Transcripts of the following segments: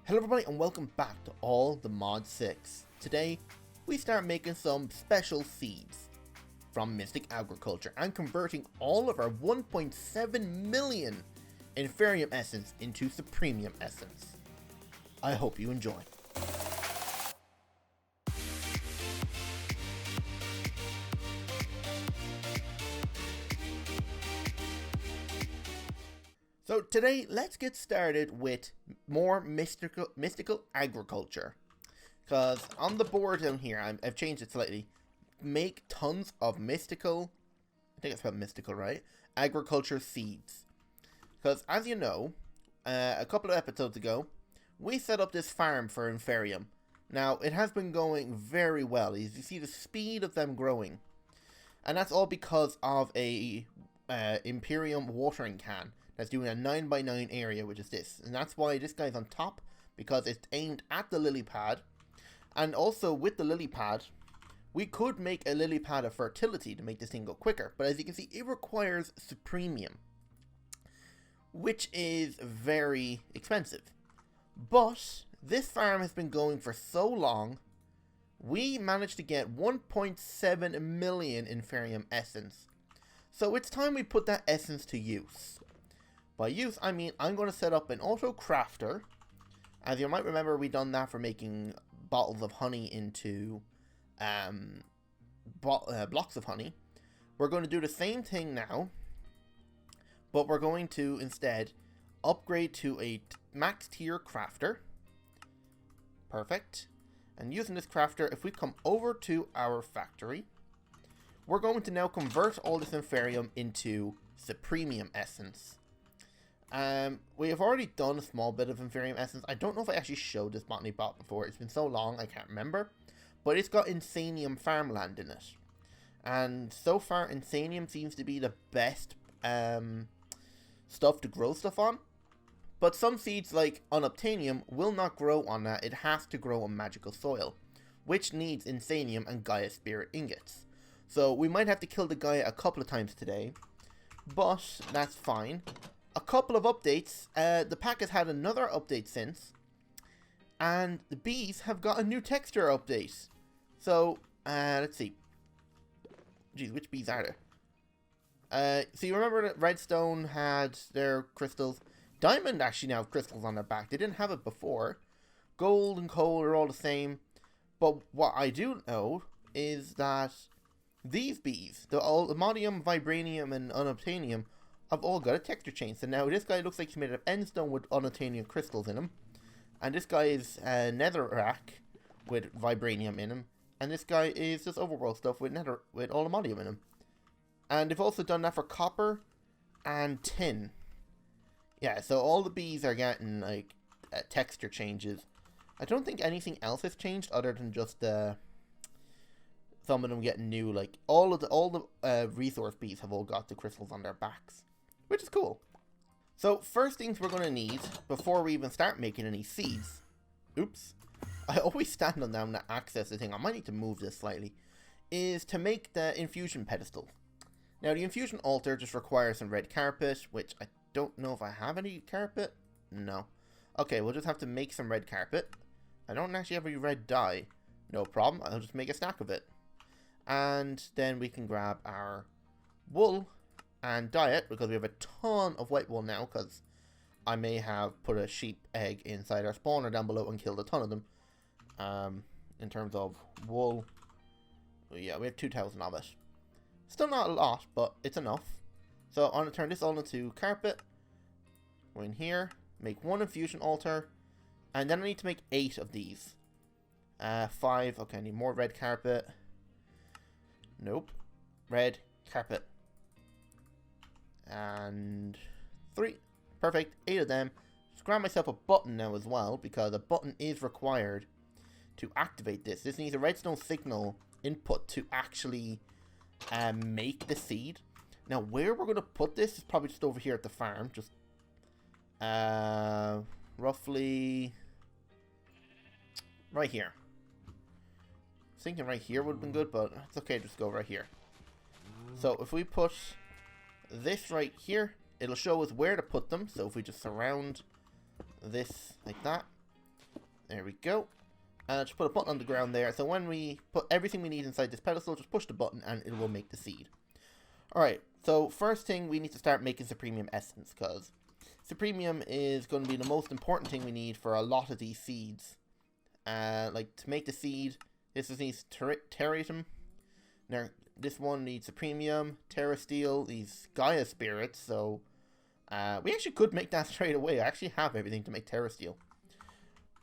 Hello everybody and welcome back to All the Mod 6. Today, we start making some special seeds from Mystic Agriculture and converting all of our 1.7 million Inferium Essence into Supremium Essence. I hope you enjoy. So today, let's get started with more mystical agriculture. Because on the board down here, I've changed it slightly. Make tons of mystical, I think it's about mystical, right? Agriculture seeds. Because as you know, a couple of episodes ago, we set up this farm for inferium. Now, it has been going very well. As you see the speed of them growing. And that's all because of a Imperium watering can. That's doing a 9x9 area, which is this. And that's why this guy's on top, because it's aimed at the lily pad. And also with the lily pad, we could make a lily pad of fertility to make this thing go quicker. But as you can see, it requires Supremium, which is very expensive. But this farm has been going for so long, we managed to get 1.7 million Inferium Essence. So it's time we put that essence to use. By use, I mean I'm going to set up an auto crafter. As you might remember, we done that for making bottles of honey into blocks of honey. We're going to do the same thing now, but we're going to instead upgrade to a max tier crafter. Perfect. And using this crafter, if we come over to our factory, we're going to now convert all this inferium into Supremium Essence. We have already done a small bit of Inferium Essence. I don't know if I actually showed this botany bot before. It's been so long, I can't remember. But it's got Insanium farmland in it. And so far, Insanium seems to be the best stuff to grow stuff on. But some seeds, like Unobtainium, will not grow on that. It has to grow on magical soil, which needs Insanium and Gaia Spirit ingots. So we might have to kill the Gaia a couple of times today. But that's fine. A couple of updates. The pack has had another update since, and the bees have got a new texture update. So let's see. Geez, which bees are there? So you remember that Redstone had their crystals. Diamond actually now have crystals on their back. They didn't have it before. Gold and coal are all the same. But what I do know is that these bees, the Modium, Vibranium, and Unobtainium, have all got a texture change. So now this guy looks like he's made of endstone with unobtainium crystals in him. And this guy is netherrack with vibranium in him. And this guy is just overworld stuff with aluminium in him. And they've also done that for copper and tin. Yeah, so all the bees are getting like texture changes. I don't think anything else has changed other than just some of them getting new. Like all the resource bees have all got the crystals on their backs, which is cool. So first things we're going to need before we even start making any seeds. Oops. I always stand on them to access the thing. I might need to move this slightly. Is to make the infusion pedestal. Now the infusion altar just requires some red carpet, which I don't know if I have any carpet. No. Okay, we'll just have to make some red carpet. I don't actually have any red dye. No problem. I'll just make a stack of it. And then we can grab our wool and dye it, because we have a ton of white wool now, because I may have put a sheep egg inside our spawner down below and killed a ton of them. In terms of wool, yeah, we have 2,000 of it. Still not a lot, but it's enough. So I'm going to turn this all into carpet. Go in here, make one infusion altar, and then I need to make 8 of these. 5, okay, I need more red carpet. Nope. Red carpet. And 3. Perfect. 8 of them. Just grab myself a button now as well, because a button is required to activate this. This needs a redstone signal input to actually make the seed. Now where we're going to put this is probably just over here at the farm. Just roughly right here. I was thinking right here would have been good, but it's okay, just go right here. So if we put this right here, it'll show us where to put them. So if we just surround this like that, There we go. And just put a button on the ground there. So when we put everything we need inside this pedestal, just push the button and it will make the seed. Alright, so first thing, we need to start making Supremium Essence, because Supremium is going to be the most important thing we need for a lot of these seeds. Like, to make the seed, this needs Terra. Now, this one needs Supremium, Terra Steel, these Gaia Spirits, so we actually could make that straight away. I actually have everything to make Terra Steel.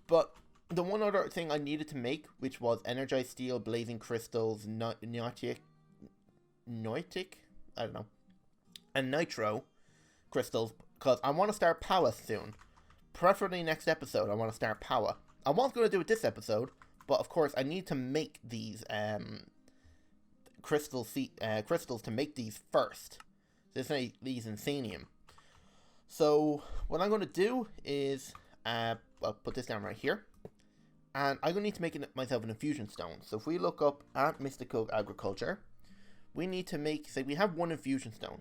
But the one other thing I needed to make, which was Energized Steel, Blazing Crystals, Noetic, I don't know, and Nitro Crystals, because I want to start Power soon. Preferably next episode, I want to start Power. I was going to do it this episode, but of course I need to make these crystals to make these first. This is these Insanium. So what I'm going to do is I'll put this down right here, and I'm going to need to make myself an infusion stone. So if we look up at Mystical Agriculture, we need to make, say we have one infusion stone,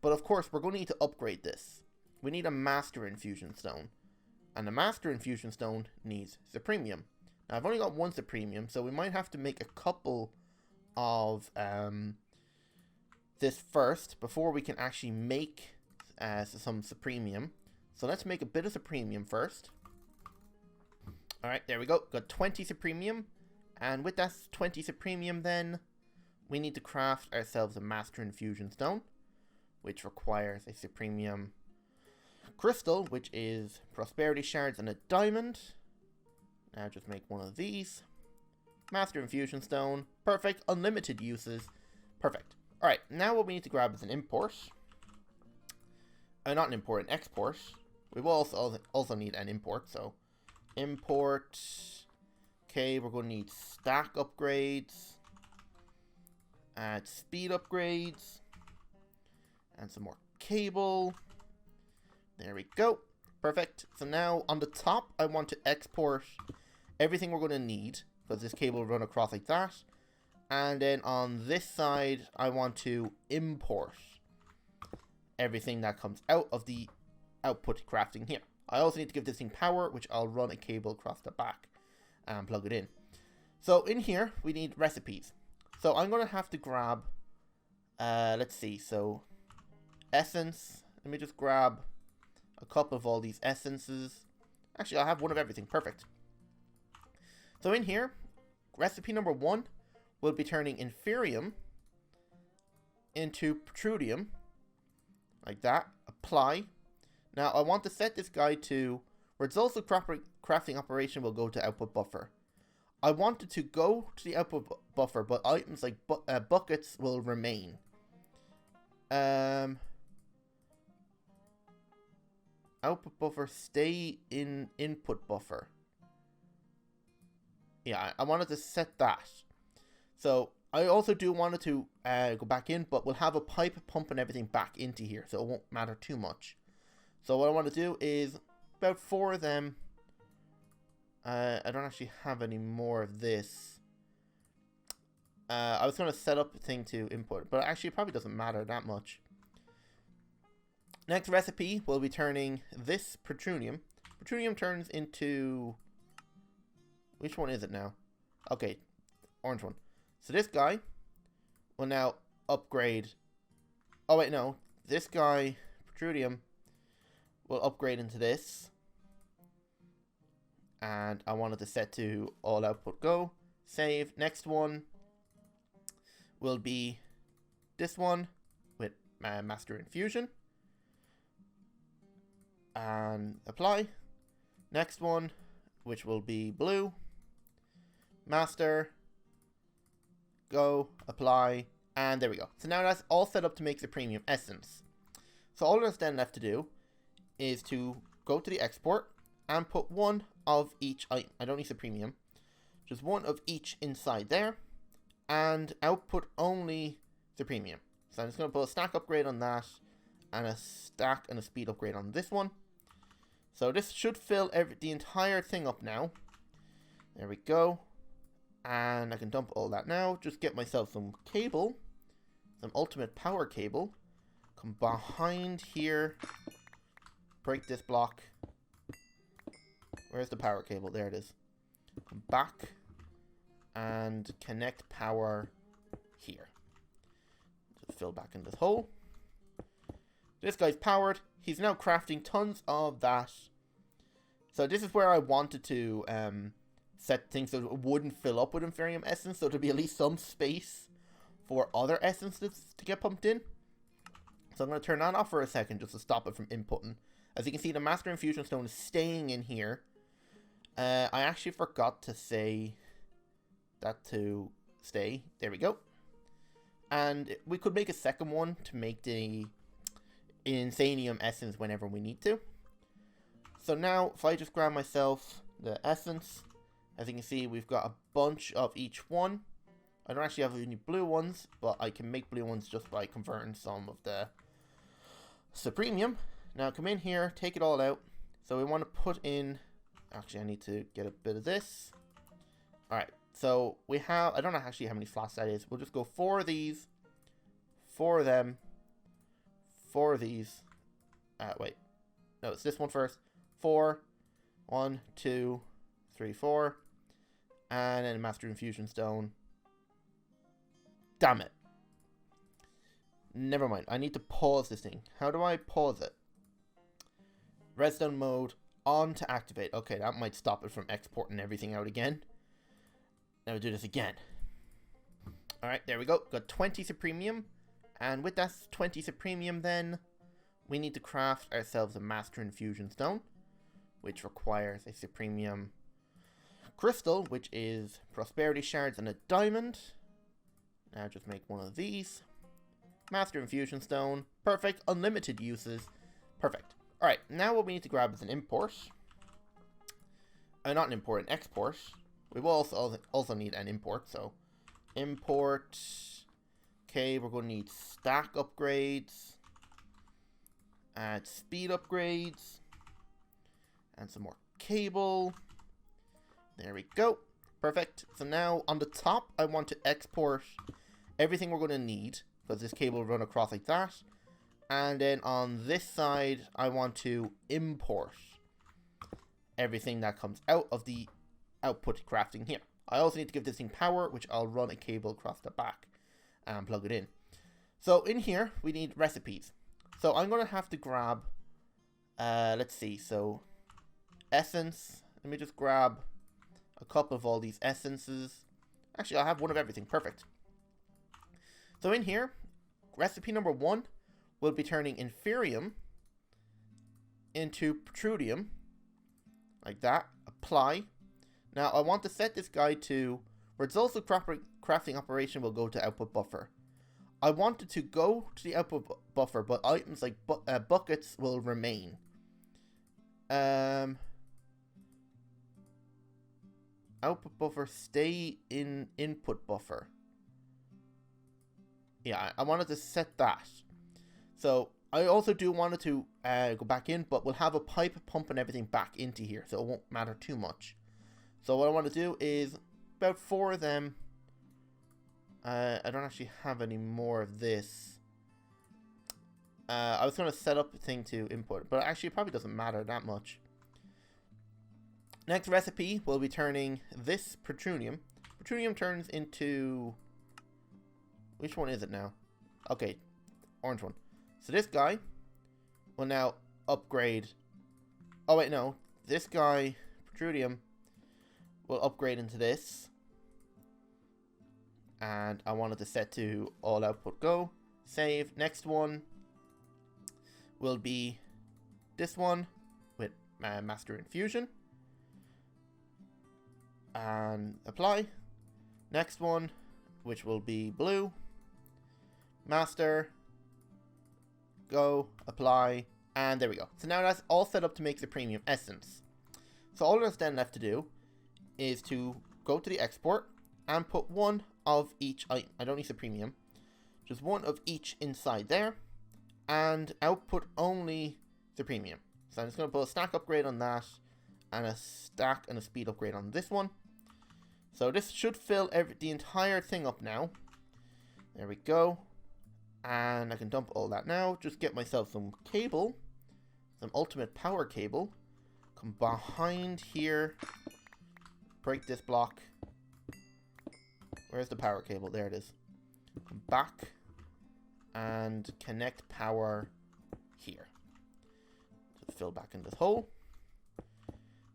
but of course we're going to need to upgrade this. We need a master infusion stone, and the master infusion stone needs Supremium. Now I've only got one Supremium, so we might have to make a couple of this first before we can actually make some Supremium. So let's make a bit of Supremium first. Alright, there we go. Got 20 Supremium, and with that 20 Supremium then, we need to craft ourselves a Master Infusion Stone, which requires a Supremium Crystal, which is Prosperity Shards and a Diamond. Now just make one of these. Master Infusion Stone. Perfect. Unlimited uses. Perfect. Alright, now what we need to grab is an import. Not an import, an export. We will also need an import, so import. Okay, we're going to need stack upgrades. Add speed upgrades. And some more cable. There we go. Perfect. So now on the top, I want to export everything we're going to need, because this cable will run across like that. And then on this side, I want to import everything that comes out of the output crafting here. I also need to give this thing power, which I'll run a cable across the back and plug it in. So in here, we need recipes. So I'm going to have to grab, let's see, so essence. Let me just grab a cup of all these essences. Actually, I'll have one of everything. Perfect. So in here, recipe number 1 will be turning inferium into protrudium, like that. Apply. Now I want to set this guy to where it's also crafting operation will go to output buffer. I want it to go to the output buffer, but items like buckets will remain. Output buffer, stay in input buffer. Yeah, I wanted to set that. So I also do want it to go back in, but we'll have a pipe pumping everything back into here, so it won't matter too much. So what I want to do is about 4 of them. I don't actually have any more of this. I was going to set up a thing to input, but actually it probably doesn't matter that much. Next recipe will be turning this protrudium. Protrudium turns into... which one is it now? Okay, orange one. So this guy will now upgrade... oh wait, no. This guy, protrudium, will upgrade into this. And I wanted to set to all output go. Save. Next one will be this one with Master Infusion. And apply. Next one, which will be blue. Master. Go. Apply. And there we go. So now that's all set up to make the Supremium Essence. So all that's then left to do is to go to the export and put one of each item. I don't need Supremium. Just one of each inside there. And output only Supremium. So I'm just going to put a stack upgrade on that. And a stack and a speed upgrade on this one. So this should fill the entire thing up now. There we go. And I can dump all that now. Just get myself some cable. Some ultimate power cable. Come behind here. Break this block. Where's the power cable? There it is. Come back and connect power here. Just fill back in this hole. This guy's powered. He's now crafting tons of that. So this is where I wanted to set things so it wouldn't fill up with inferium essence, so there'd be at least some space for other essences to get pumped in. So I'm going to turn that off for a second just to stop it from inputting. As you can see, the Master Infusion Stone is staying in here. I actually forgot to say that to stay. There we go. And we could make a second one to make the inferium essence whenever we need to. So now, if I just grab myself the essence, as you can see, we've got a bunch of each one. I don't actually have any blue ones, but I can make blue ones just by converting some of the Supremium. Now come in here, take it all out. So we want to put in, actually I need to get a bit of this. Alright, so we have, I don't know actually how many slots that is. We'll just go 4 of these, 4 of them, 4 of these. Wait, no, it's this one first. 4, 1, 2, 3, 4. And then a Master Infusion Stone. Damn it. Never mind. I need to pause this thing. How do I pause it? Redstone mode on to activate. Okay, that might stop it from exporting everything out again. Now we'll do this again. Alright, there we go. Got 20 Supremium. And with that 20 Supremium then, we need to craft ourselves a Master Infusion Stone, which requires a Supremium Crystal, which is Prosperity Shards and a Diamond. Now just make one of these. Master Infusion Stone. Perfect. Unlimited uses. Perfect. Alright, now what we need to grab is an import. Not an import, an export. We will also need an import, so import. Okay, we're going to need stack upgrades. Add speed upgrades. And some more cable. There we go. Perfect. So now on the top, I want to export everything we're going to need, because this cable will run across like that. And then on this side, I want to import everything that comes out of the output crafting here. I also need to give this thing power, which I'll run a cable across the back and plug it in. So in here, we need recipes. So I'm going to have to grab, let's see, so essence. Let me just grab a couple of all these essences. Actually, I'll have one of everything. Perfect. So in here, recipe number 1 will be turning inferium into protrudium. Like that. Apply. Now, I want to set this guy to, where it's also crafting operation will go to output buffer. I want it to go to the output buffer, but items like buckets will remain. Output buffer, stay in input buffer. Yeah, I wanted to set that. So I also do want it to go back in, but we'll have a pipe pumping everything back into here, so it won't matter too much. So what I want to do is about 4 of them. I don't actually have any more of this. I was going to set up a thing to input, but actually it probably doesn't matter that much. Next recipe will be turning this protrudium. Protrudium turns into, which one is it now? Okay, orange one. So this guy will now upgrade. Oh wait, no. This guy, protrudium, will upgrade into this. And I wanted to set to all output go. Save. Next one will be this one with Master Infusion. And apply. Next one, which will be blue. Master. Go. Apply. And there we go. So now that's all set up to make the Supremium Essence. So all that's then left to do is to go to the export and put one of each item. I don't need Supremium. Just one of each inside there. And output only Supremium. So I'm just going to put a stack upgrade on that. And a stack and a speed upgrade on this one. So this should fill the entire thing up now. There we go. And I can dump all that now. Just get myself some cable. Some ultimate power cable. Come behind here. Break this block. Where's the power cable? There it is. Come back. And connect power here. Just fill back in this hole.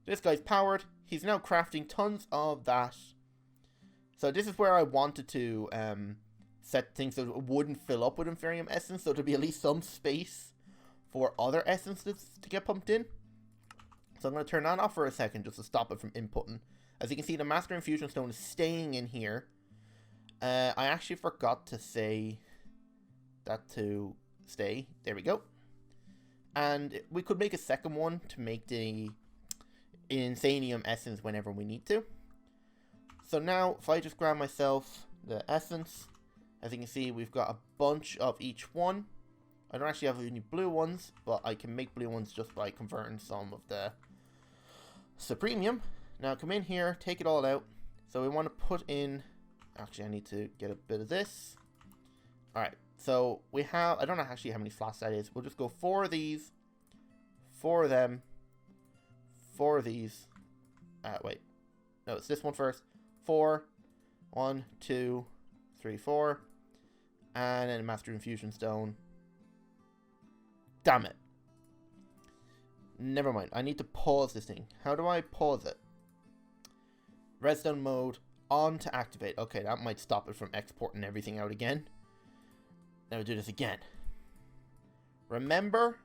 This guy's powered. He's now crafting tons of that. So this is where I wanted to set things so it wouldn't fill up with inferium essence. So there'll be at least some space for other essences to get pumped in. So I'm going to turn that off for a second just to stop it from inputting. As you can see, the Master Infusion Stone is staying in here. I actually forgot to say that to stay. There we go. And we could make a second one to make the Insanium Essence whenever we need to. So now, if I just grab myself the Essence, as you can see, we've got a bunch of each one. I don't actually have any blue ones, but I can make blue ones just by converting some of the Supremium. Now come in here, take it all out. So we want to put in, actually I need to get a bit of this. Alright, so we have, I don't know actually how many slots that is. We'll just go 4 of these, 4 of them, 4 of these. Wait, no, it's this one first. 4, 1, 2, 3, 4. And then a Master Infusion Stone. Damn it. Never mind. I need to pause this thing. How do I pause it? Redstone mode on to activate. Okay, that might stop it from exporting everything out again. Now we'll do this again. Remember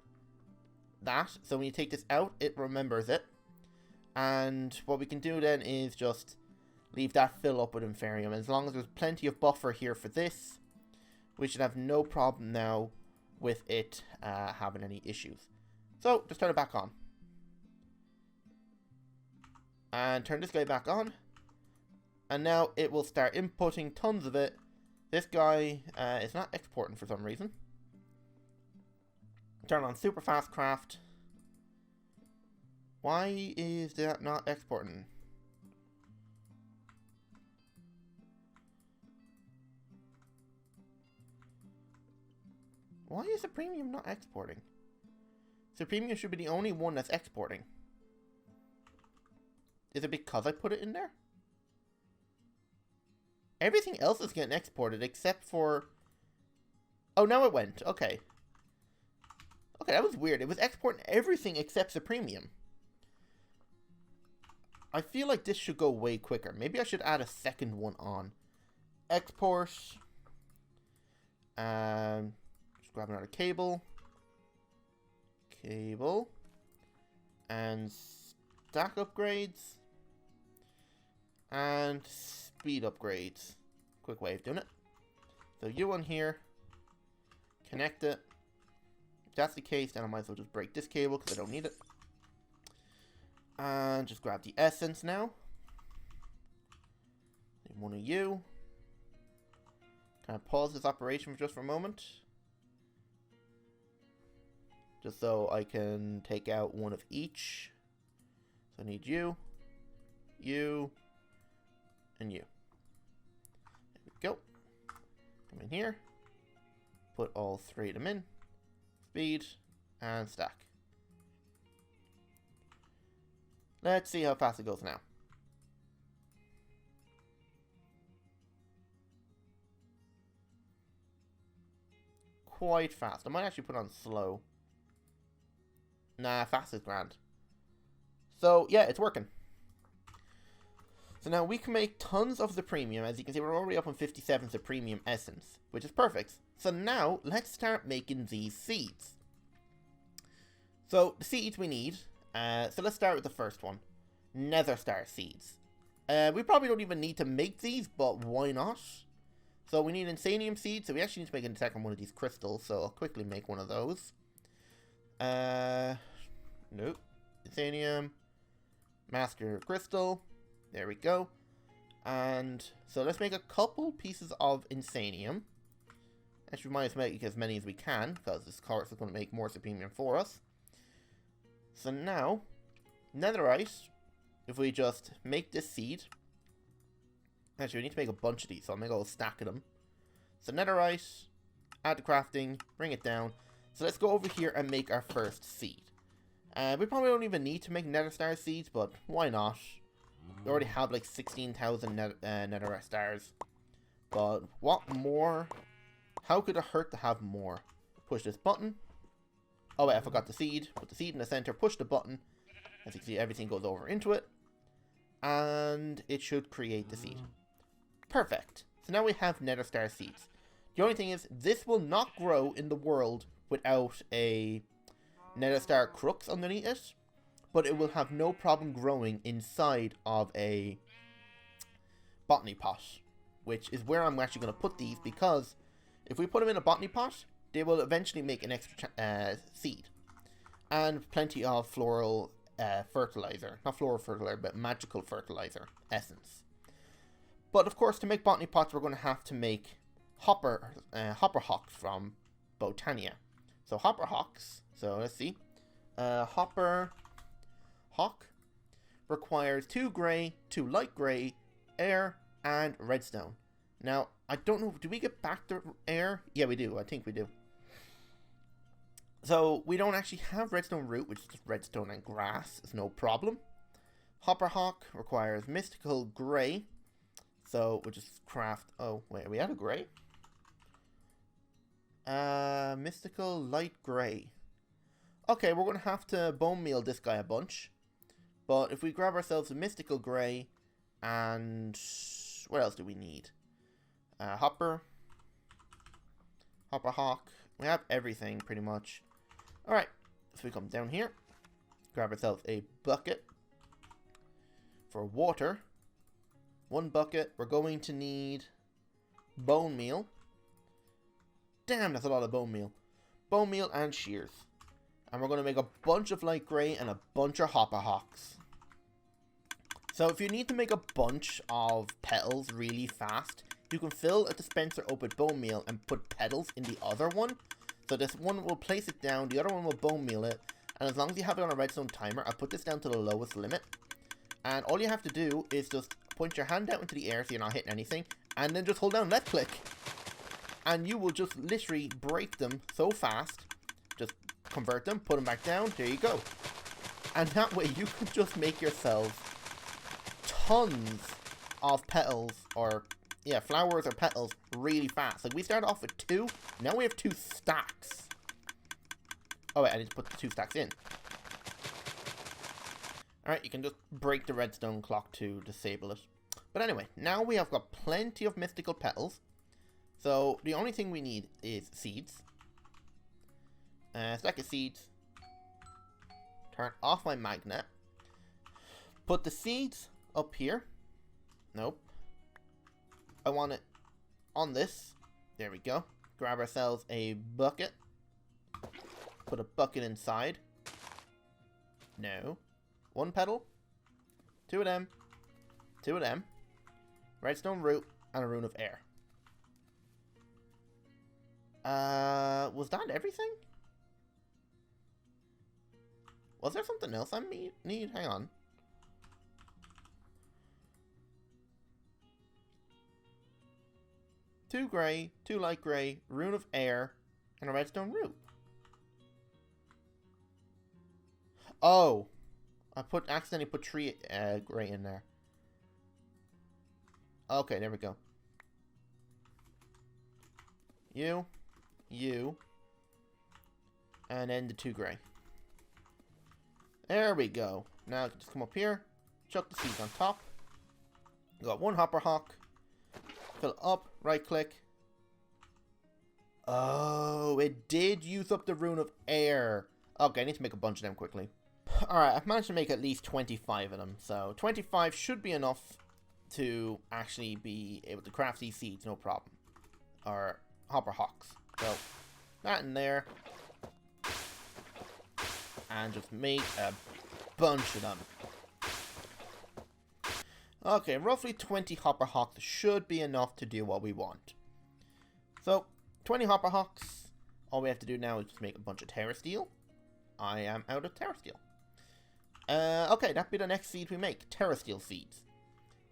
that. So when you take this out, it remembers it. And what we can do then is just leave that fill up with inferium. As long as there's plenty of buffer here for this, we should have no problem now with it having any issues. So, just turn it back on. And turn this guy back on. And now it will start inputting tons of it. This guy is not exporting for some reason. Turn on super fast craft. Why is that not exporting? Why is Supremium not exporting? Supremium should be the only one that's exporting. Is it because I put it in there? Everything else is getting exported except for... Oh, now it went. Okay. Okay, that was weird. It was exporting everything except Supremium. I feel like this should go way quicker. Maybe I should add a second one on. Export. Just grab another cable. Cable. And stack upgrades. And speed upgrades. Quick way of doing it. So you on here. Connect it. If that's the case, then I might as well just break this cable because I don't need it. And just grab the essence now. Need one of you. Can I pause this operation for just for a moment? Just so I can take out one of each. So I need you, you, and you. There we go. Come in here. Put all 3 of them in. Speed and stack. Let's see how fast it goes now. Quite fast. I might actually put on slow. Nah, fast is grand. So, yeah, it's working. So now we can make tons of Supremium. As you can see, we're already up on 57 Supremium Essence, which is perfect. So now, let's start making these seeds. So, the seeds we need... so let's start with the first one. Nettlestar Seeds. We probably don't even need to make these, but why not? So we need Insanium Seeds, so we actually need to make a second one of these crystals, so I'll quickly make one of those. Nope. Insanium. Master Crystal. There we go. And so let's make a couple pieces of Insanium. Actually, we might as well make as many as we can, because this course is going to make more Supremium for us. So now, netherite, if we just make this seed, actually we need to make a bunch of these, so I'll make a whole stack of them. So netherite, add to crafting, bring it down. So let's go over here and make our first seed. We probably don't even need to make Nettlestar Seeds, but why not? We already have like 16,000 Nether stars. But what more? How could it hurt to have more? Push this button. Oh wait, I forgot the seed. Put the seed in the center, push the button. As you can see, everything goes over into it. And it should create the seed. Perfect. So now we have Nettlestar Seeds. The only thing is, this will not grow in the world without a Nettlestar crux underneath it. But it will have no problem growing inside of a botany pot. Which is where I'm actually going to put these, because if we put them in a botany pot, they will eventually make an extra seed. And plenty of floral fertilizer. Not floral fertilizer, but magical fertilizer essence. But of course, to make botany pots, we're going to have to make hopper hawks from Botania. So hopper hawks. So let's see. Hopper hawk requires 2 grey, 2 light grey, air, and redstone. Now, I don't know, do we get back to air? Yeah, we do. I think we do. So, we don't actually have redstone root, which is just redstone and grass. It's no problem. Hopper hawk requires mystical grey. So, we'll just craft... Oh, wait, are we out of grey? Mystical light grey. Okay, we're going to have to bone meal this guy a bunch. But if we grab ourselves a mystical grey, and what else do we need? Hopper hawk. We have everything pretty much. Alright, so we come down here, grab ourselves a bucket for water. 1 bucket. We're going to need bone meal. Damn, that's a lot of bone meal. Bone meal and shears. And we're going to make a bunch of light grey and a bunch of hopper hawks. So if you need to make a bunch of petals really fast, you can fill a dispenser up with bone meal and put petals in the other one. So this one will place it down, the other one will bone meal it, and as long as you have it on a redstone timer, I put this down to the lowest limit. And all you have to do is just point your hand out into the air so you're not hitting anything, and then just hold down left click. And you will just literally break them so fast. Just convert them, put them back down, there you go. And that way you can just make yourself tons of petals, or yeah, flowers or petals really fast. Like we started off with 2, now we have 2 stacks. Oh wait, I need to put the 2 stacks in. Alright, you can just break the redstone clock to disable it. But anyway, now we have got plenty of mystical petals. So the only thing we need is seeds. Stack of seeds. Turn off my magnet. Put the seeds up here. Nope. I want it on this. There we go. Grab ourselves a bucket. Put a bucket inside. No. 1 petal. 2 of them. 2 of them. Redstone root and a rune of air. Was that everything? Was there something else I need? Hang on. Two grey, 2 light grey, rune of air, and a redstone root. Oh, I accidentally put 3 grey in there. Okay, there we go. You, and then the 2 grey. There we go. Now I can just come up here, chuck the seeds on top. Got 1 hopper hawk. Fill it up, right click. Oh, it did use up the rune of air. Okay, I need to make a bunch of them quickly. Alright, I've managed to make at least 25 of them. So 25 should be enough to actually be able to craft these seeds, no problem. Or hopper hawks. So that in there. And just make a bunch of them. Okay, roughly 20 hopper hawks should be enough to do what we want. So, 20 hopper hawks. All we have to do now is just make a bunch of Terra steel. I am out of Terra steel. Okay, that'd be the next seed we make. Terra steel seeds.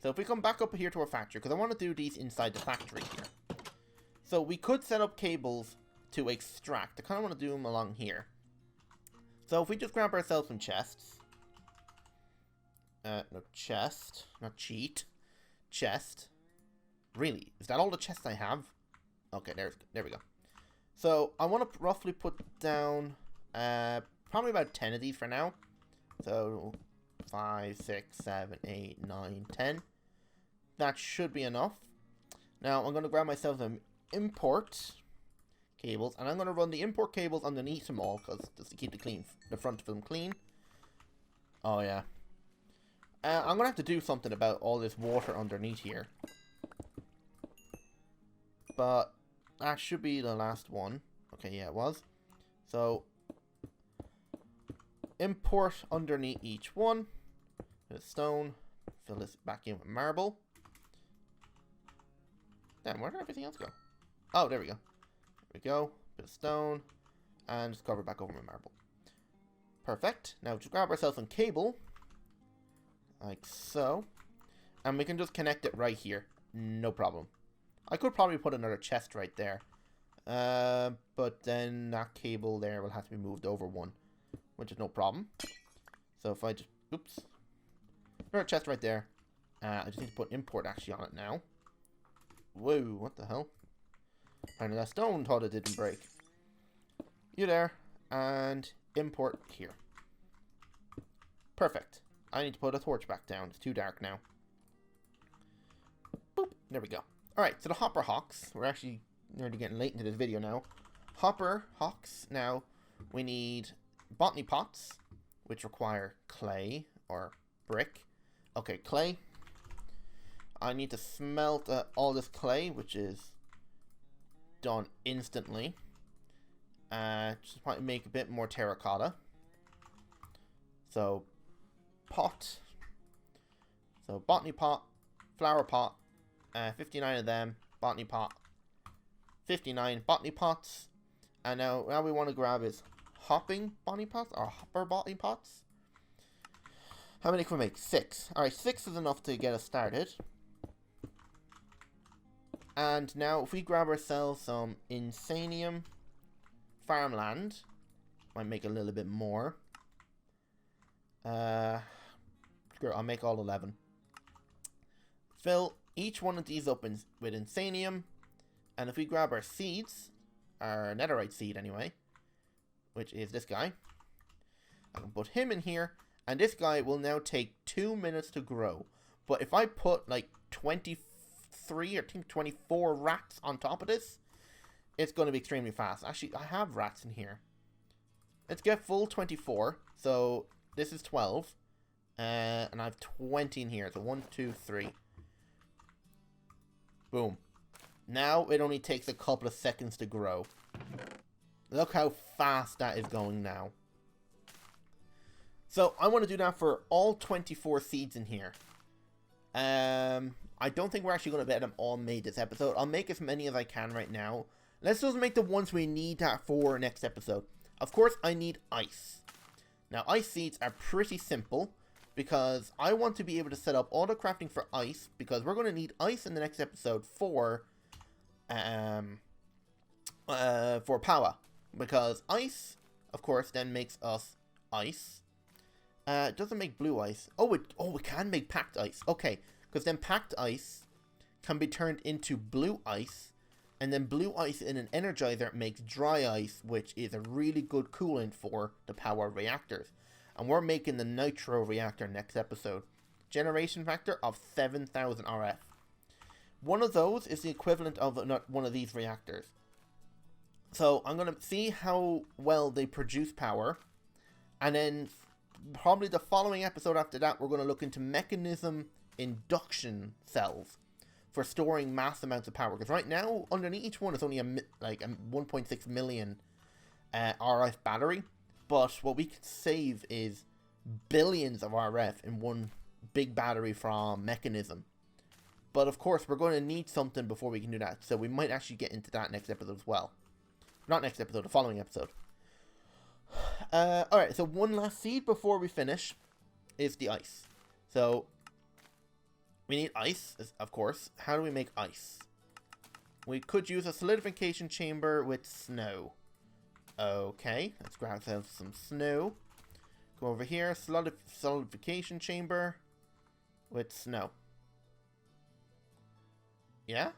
So if we come back up here to our factory, because I want to do these inside the factory here. So we could set up cables to extract. I kind of want to do them along here. So if we just grab ourselves some chests. No, chest. Not cheat. Chest. Really? Is that all the chests I have? Okay, there we go. So I want to roughly put down probably about 10 of these for now. So 5, 6, 7, 8, 9, 10. That should be enough. Now I'm going to grab myself some import cables, and I'm going to run the import cables underneath them all, because just to keep the front of them clean. Oh yeah. I'm going to have to do something about all this water underneath here. But that should be the last one. Okay, yeah, it was. So import underneath each one. Bit of stone. Fill this back in with marble. Damn, where did everything else go? Oh, there we go. There we go. Bit of stone. And just cover it back over with marble. Perfect. Now just grab ourselves some cable. Like so. And we can just connect it right here. No problem. I could probably put another chest right there. But then that cable there will have to be moved over one. Which is no problem. So if I just... Oops. Another chest right there. I just need to put import actually on it now. Whoa, what the hell? And that stone thought it didn't break. You there. And import here. Perfect. I need to put a torch back down. It's too dark now. Boop. There we go. Alright, so the hopper hawks. We're actually nearly getting late into this video now. Hopper hawks. Now, we need botany pots, which require clay or brick. Okay, clay. I need to smelt all this clay, which is done instantly. Just want to make a bit more terracotta. So, pot. So, botany pot, flower pot, 59 of them, botany pot, 59 botany pots. And now we want to grab is hopping botany pots, or hopper botany pots. How many can we make? 6. Alright, 6 is enough to get us started. And now if we grab ourselves some inferium farmland, might make a little bit more. Screw it, I'll make all 11. Fill each one of these up with inferium. And if we grab our seeds, our netherite seed anyway, which is this guy, I can put him in here. And this guy will now take 2 minutes to grow. But if I put like 23 or 24 rats on top of this, it's going to be extremely fast. Actually, I have rats in here. Let's get full 24. So this is 12. And I have 20 in here. So 1, 2, 3. Boom. Now it only takes a couple of seconds to grow. Look how fast that is going now. So I want to do that for all 24 seeds in here. I don't think we're actually going to get them all made this episode. I'll make as many as I can right now. Let's just make the ones we need that for next episode. Of course, I need ice. Now, ice seeds are pretty simple because I want to be able to set up all the crafting for ice because we're going to need ice in the next episode for power. Because ice, of course, then makes us ice. It doesn't make blue ice. Oh, it can make packed ice. Okay, because then packed ice can be turned into blue ice, and then blue ice in an energizer makes dry ice, which is a really good coolant for the power reactors. And we're making the nitro reactor next episode. Generation factor of 7,000 RF. One of those is the equivalent of one of these reactors. So I'm going to see how well they produce power, and then probably the following episode after that, we're going to look into mechanism induction cells for storing mass amounts of power. Because right now, underneath each one is only a 1.6 million RF battery. But what we could save is billions of RF in one big battery from mechanism. But of course, we're going to need something before we can do that. So we might actually get into that next episode as well. Not next episode, the following episode. Alright, so one last seed before we finish is the ice. So, we need ice, of course. How do we make ice? We could use a solidification chamber with snow. Okay, let's grab ourselves some snow. Go over here, solidification chamber with snow. Yeah?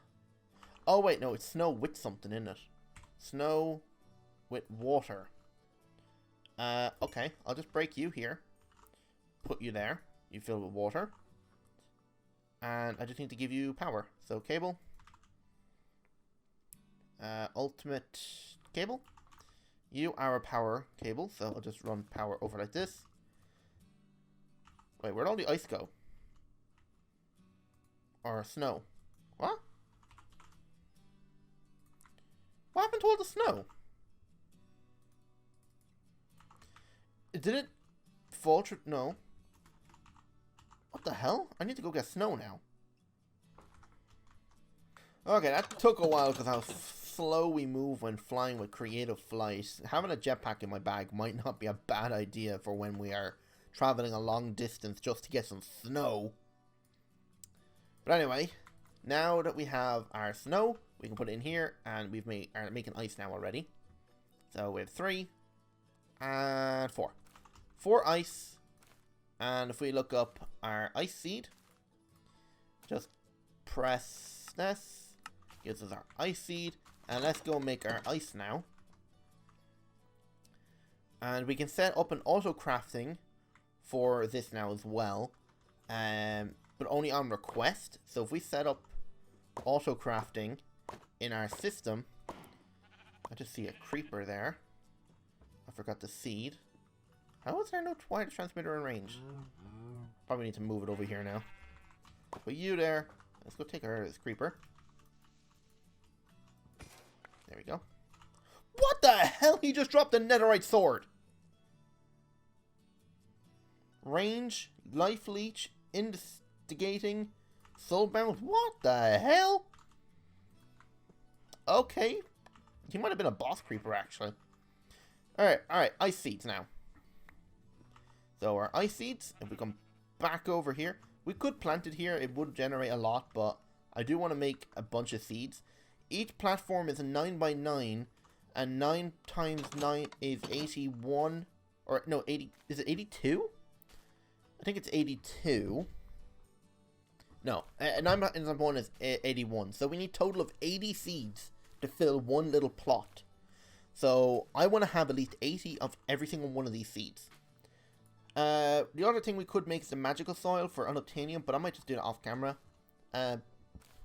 Oh wait, no, it's snow with something in it. Snow with water. Okay, I'll just break you here. Put you there. You fill with water. And I just need to give you power. So cable. Ultimate cable. You are a power cable, so I'll just run power over like this. Wait, where'd all the ice go? Or snow? What? What happened to all the snow? Did it fall through? No. What the hell? I need to go get snow now. Okay, that took a while because how slow we move when flying with creative flight. Having a jetpack in my bag might not be a bad idea for when we are traveling a long distance just to get some snow. But anyway, now that we have our snow, we can put it in here, and we've making ice now already. So we have 3 and 4. 4 ice. And if we look up our ice seed, just press this. Gives us our ice seed. And let's go make our ice now. And we can set up an auto crafting for this now as well. But only on request. So if we set up auto crafting in our system. I just see a creeper there. I forgot the seed. How is there no wire transmitter in range? Probably need to move it over here now. Put you there. Let's go take care of this creeper. There we go. What the hell? He just dropped a netherite sword. Range, life leech, instigating, soulbound. What the hell? Okay. He might have been a boss creeper, actually. Alright, ice seeds now. So our ice seeds, if we come back over here, we could plant it here, it would generate a lot, but I do want to make a bunch of seeds. Each platform is a 9x9, and 9 times 9 is 81, or no, 80, is it 82? I think it's 82. No, 9 times 1 is 81, so we need a total of 80 seeds to fill one little plot. So I want to have at least 80 of every single one of these seeds. The other thing we could make is the magical soil for unobtainium, but I might just do it off camera.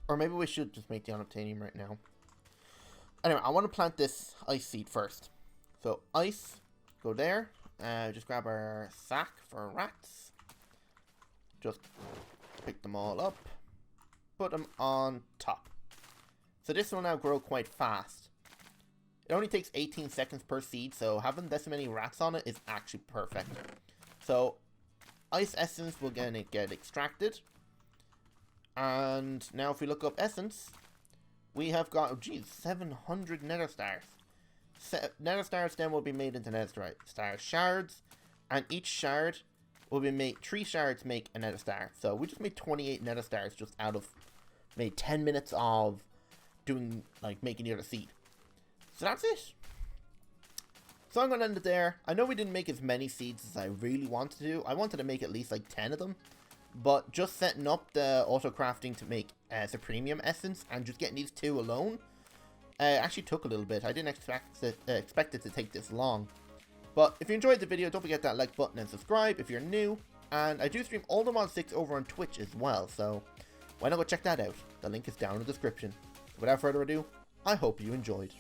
Or maybe we should just make the unobtainium right now. Anyway, I want to plant this ice seed first. So ice, go there. Just grab our sack for rats. Just pick them all up. Put them on top. So this will now grow quite fast. It only takes 18 seconds per seed, so having this many rats on it is actually perfect. So, ice essence will get extracted. And now if we look up essence, we have got, oh geez, 700 nether stars. Nether stars then will be made into nether star shards. And each shard will be made, 3 shards make a nether star. So we just made 28 nether stars just out of, made 10 minutes of doing, like, making the other seed. So that's it. So I'm going to end it there. I know we didn't make as many seeds as I really wanted to. I wanted to make at least like 10 of them. But just setting up the auto crafting to make Supremium Essence and just getting these 2 alone actually took a little bit. I didn't expect it to take this long. But if you enjoyed the video, don't forget that like button and subscribe if you're new. And I do stream all the Mod 6 over on Twitch as well. So why not go check that out? The link is down in the description. Without further ado, I hope you enjoyed.